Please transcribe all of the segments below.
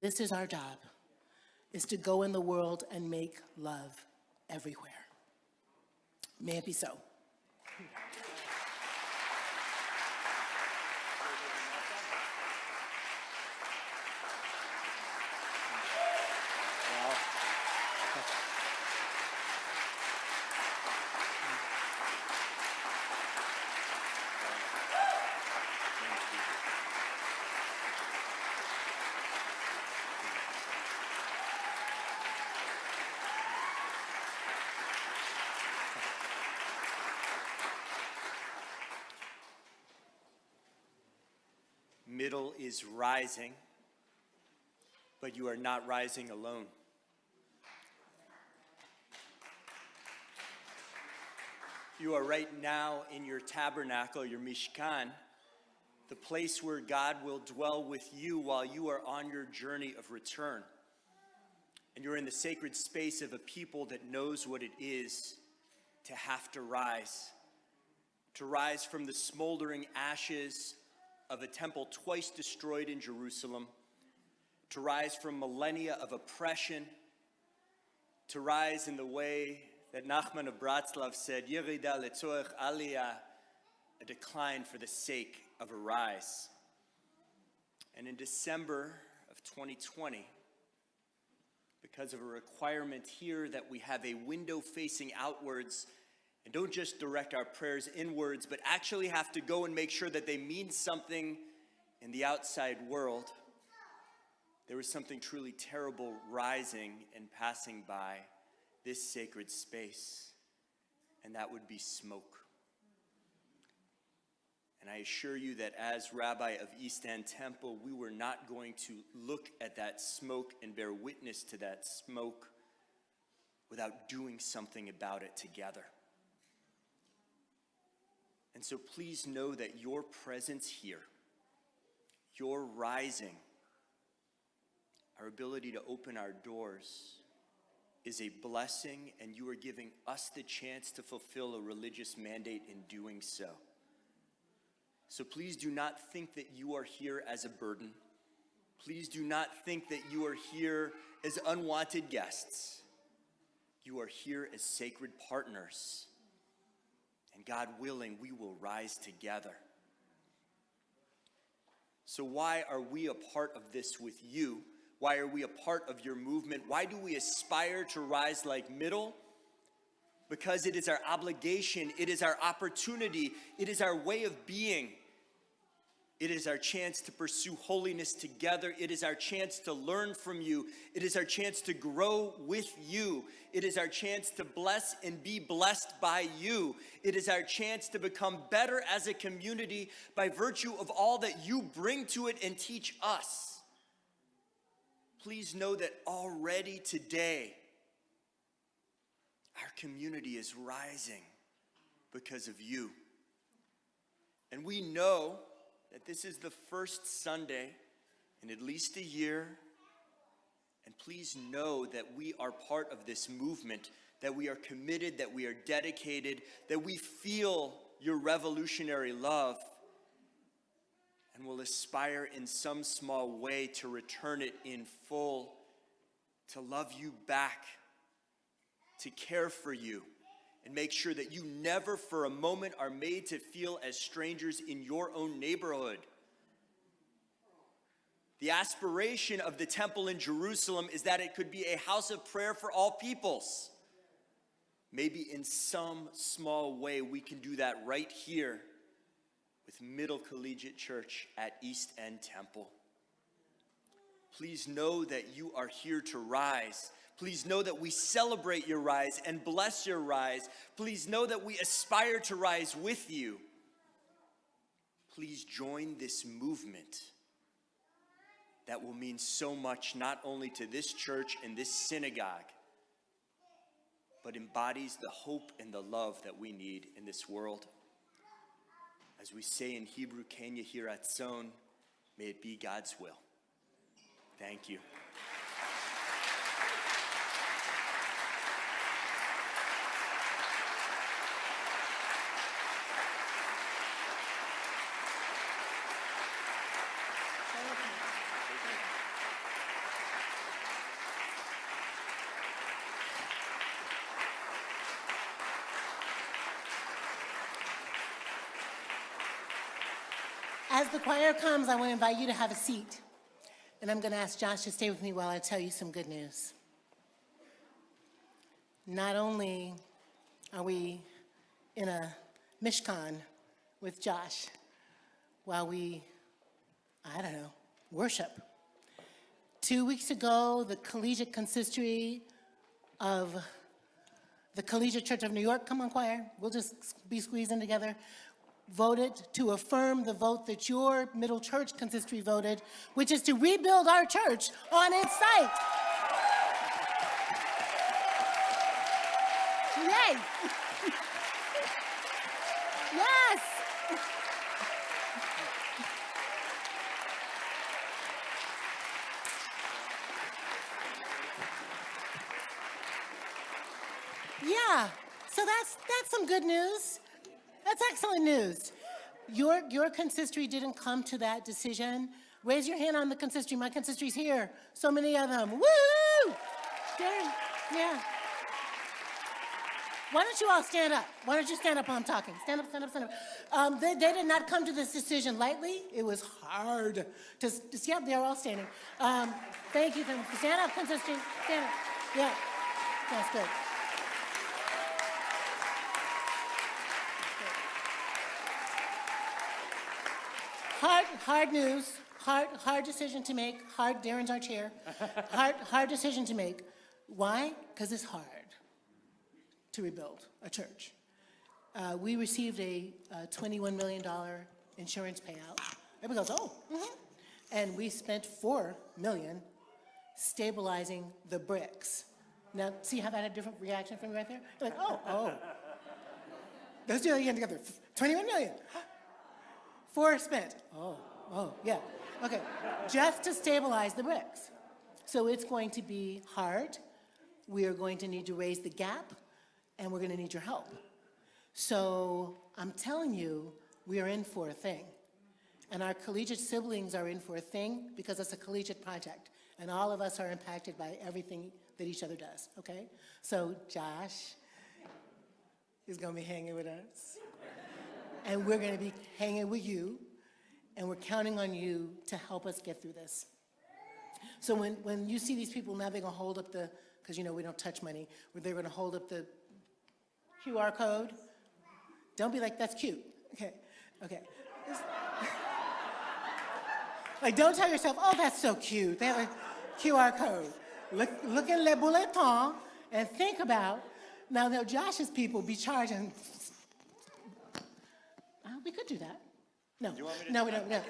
This is our job, is to go in the world and make love everywhere. May it be so. Middle is rising, but you are not rising alone. You are right now in your tabernacle, your Mishkan, the place where God will dwell with you while you are on your journey of return. And you're in the sacred space of a people that knows what it is to have to rise from the smoldering ashes of a temple twice destroyed in Jerusalem, to rise from millennia of oppression, to rise in the way that Nachman of Bratslav said, Yerida letzorech aliyah, a decline for the sake of a rise. And in December of 2020, because of a requirement here that we have a window facing outwards and don't just direct our prayers inwards, but actually have to go and make sure that they mean something in the outside world, there was something truly terrible rising and passing by this sacred space, and that would be smoke. And I assure you that as Rabbi of East End Temple, we were not going to look at that smoke and bear witness to that smoke without doing something about it together. And so please know that your presence here, your rising, our ability to open our doors is a blessing, and you are giving us the chance to fulfill a religious mandate in doing so. So please do not think that you are here as a burden. Please do not think that you are here as unwanted guests. You are here as sacred partners. And God willing, we will rise together. So why are we a part of this with you? Why are we a part of your movement? Why do we aspire to rise like Middle? Because it is our obligation, it is our opportunity, it is our way of being. It is our chance to pursue holiness together. It is our chance to learn from you. It is our chance to grow with you. It is our chance to bless and be blessed by you. It is our chance to become better as a community by virtue of all that you bring to it and teach us. Please know that already today, our community is rising because of you. And we know that this is the first Sunday in at least a year. And please know that we are part of this movement, that we are committed, that we are dedicated, that we feel your revolutionary love, and will aspire in some small way to return it in full, to love you back, to care for you, and make sure that you never for a moment are made to feel as strangers in your own neighborhood. The aspiration of the temple in Jerusalem is that it could be a house of prayer for all peoples. Maybe in some small way we can do that right here with Middle Collegiate Church at East End Temple. Please know that you are here to rise. Please know that we celebrate your rise and bless your rise. Please know that we aspire to rise with you. Please join this movement that will mean so much not only to this church and this synagogue, but embodies the hope and the love that we need in this world. As we say in Hebrew, Ken Yehi Ratzon, may it be God's will. Thank you. As the choir comes, I want to invite you to have a seat. And I'm going to ask Josh to stay with me while I tell you some good news. Not only are we in a Mishkan with Josh while we, worship. 2 weeks ago, the Collegiate Consistory of the Collegiate Church of New York, come on choir, we'll just be squeezing together, voted to affirm the vote that your Middle Church Consistory voted, which is to rebuild our church on its site. Yay! Yes! Yeah, so that's some good news. That's excellent news. Your consistory didn't come to that decision. Raise your hand on the consistory. My consistory's here. So many of them. Woo! Yeah. Why don't you all stand up? Why don't you stand up while I'm talking? Stand up, stand up, stand up. They did not come to this decision lightly. It was hard to yeah, they're all standing. Thank you. Stand up, consistory. Stand up. Yeah, that's good. Hard news, hard decision to make. Darren's our chair. Hard decision to make. Why? Because it's hard to rebuild a church. We received a $21 million insurance payout. Everybody goes, oh. Mm-hmm. And we spent $4 million stabilizing the bricks. Now, see how that had a different reaction from you right there? You're like, oh. Let's do it again together. $21 million. 4 spent. Oh, yeah. Okay, just to stabilize the bricks. So it's going to be hard. We are going to need to raise the gap, and we're going to need your help. So I'm telling you, we are in for a thing. And our collegiate siblings are in for a thing because it's a collegiate project. And all of us are impacted by everything that each other does, okay? So Josh is going to be hanging with us. And we're going to be hanging with you, and we're counting on you to help us get through this. So when you see these people, now they're going to hold up the, because we don't touch money, where they're going to hold up the QR code. Don't be like, that's cute. Okay. Like, don't tell yourself, oh, that's so cute. They have a QR code. Look in Le Bulletin and think about, now Josh's people be charging. We could do that. No, no, we don't. No.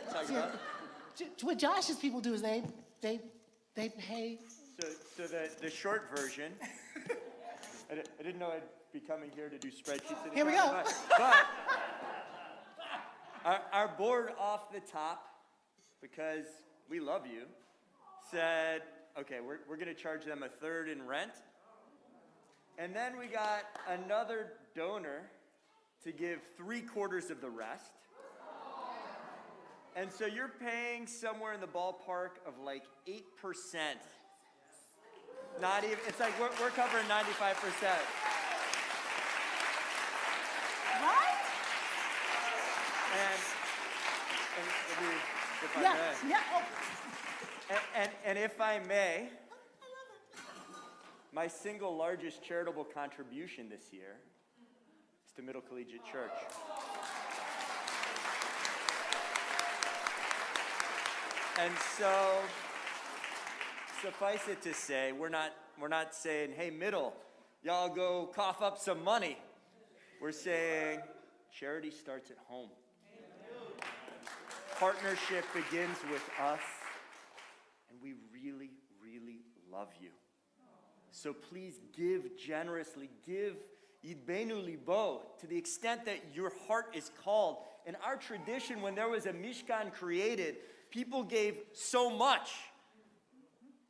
What Josh's people do is they pay. So the short version. I didn't know I'd be coming here to do spreadsheets. Here we go. But our board off the top, because we love you, said, okay, we're going to charge them a third in rent, and then we got another donor to give 3/4 of the rest. And so you're paying somewhere in the ballpark of like 8%. Not even, it's like we're covering 95%. Right? And if I Yeah, may. yeah. Oh. And if I may, my single largest charitable contribution this year is to Middle Collegiate Church. And so, suffice it to say, we're not saying, hey, Middle, y'all go cough up some money. We're saying charity starts at home. Partnership begins with us, and we really, really love you. So please give generously, give Yidbenu Libo to the extent that your heart is called. In our tradition, when there was a Mishkan created, people gave so much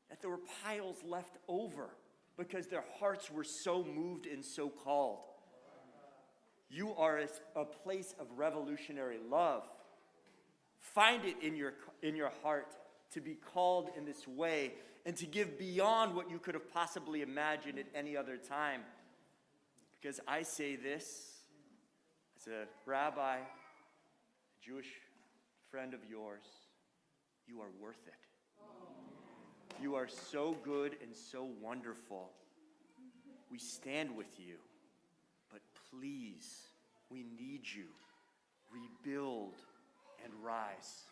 that there were piles left over because their hearts were so moved and so called. You are a place of revolutionary love. Find it in your heart to be called in this way and to give beyond what you could have possibly imagined at any other time. Because I say this as a rabbi, a Jewish friend of yours, you are worth it. You are so good and so wonderful. We stand with you, but please, we need you. Rebuild and rise.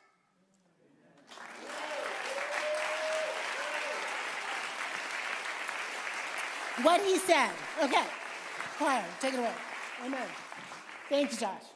What he said. Okay. Choir, take it away. Amen. Thank you, Josh.